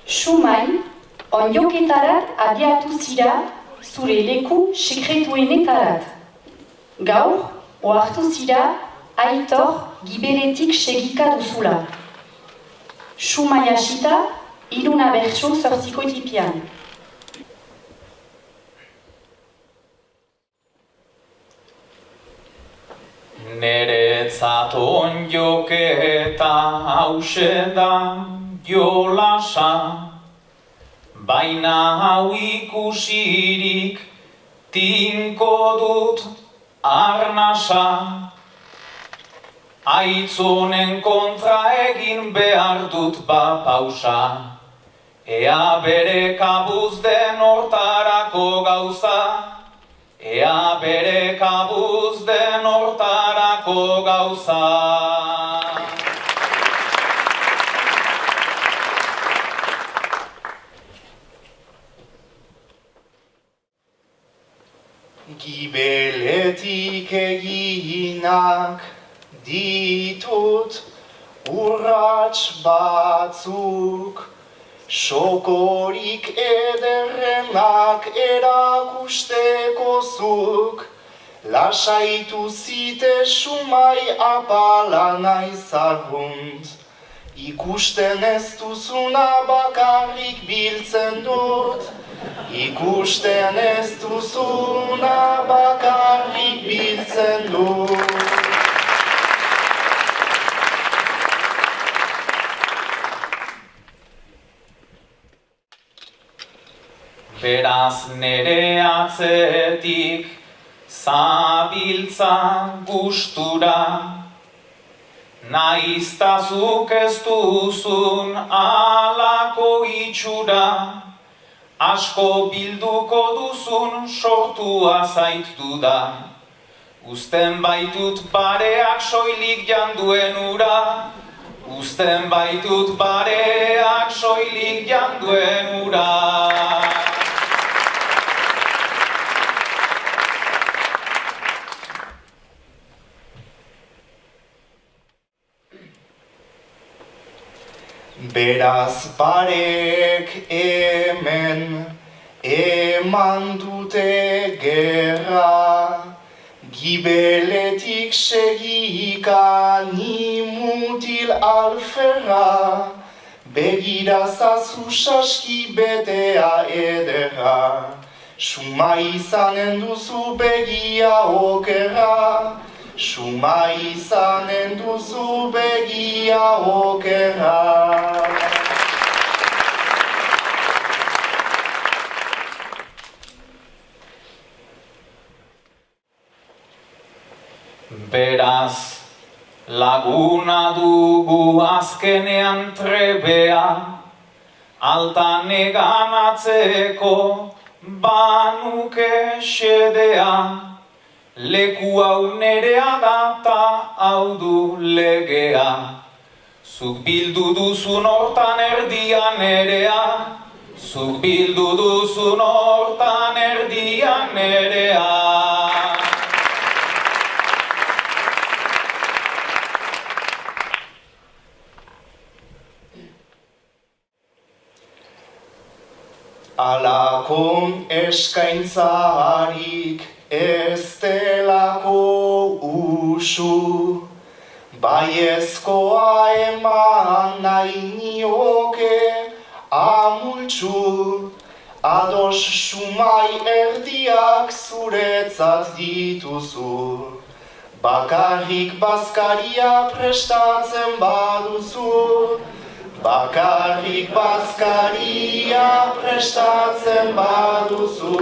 Sumai, onjoketarat abiatu zira zure leku sekretuenetarat. Gaur, ohartu zira Aitor Giberetik segika duzula. Sumai hasita, Iluna bertso zortziko tipian. Neretzat onjoketa hause da jolasa, baina hau ikusirik tinko dut arnasa. Aitzonen kontra egin behar dut pausa, ea bere kabuz den hortarako gauza. Ea bere kabuz den hortarako gauza. Gibeletik eginak ditut urrats batzuk, sokorik ederrenak erakusteko zuk. Lasaitu zite Sumai apala naiz arrunt, ikusten ez duzuna bakarrik biltzen dut. Ikusten ez duzuna bakarrik biltzen dut. Beraz nere atzetik zabiltza gustura, naiztazuk ez duzun alako itxura, asko bilduko duzun sortua zait duda. Uzten baitut bareak soilik janduen ura, uzten baitut bareak soilik janduen ura. Beraz barek hemen eman dute gerra, Gibeletik segika ni mutil alferra, begirazazu saski betea ederra, Sumai izanen duzu begia okerra, Sumai izanen duzu begia okerra. Beraz, laguna dugu azkenean trebea, altan eganatzeko banuke xedea. Leku hau nerea da ta hau du legea. Zuk bildu duzun hortan erdia nerea, zuk bildu duzun hortan erdia nerea. Alakon eskaintzarik ez delako usu, baiezkoa eman nahi nioke amultsu. Ados Sumai erdiak zuretzat dituzu, bakarrik bazkaria prestatzen baduzu. Bakarrik bazkaria prestatzen baduzu.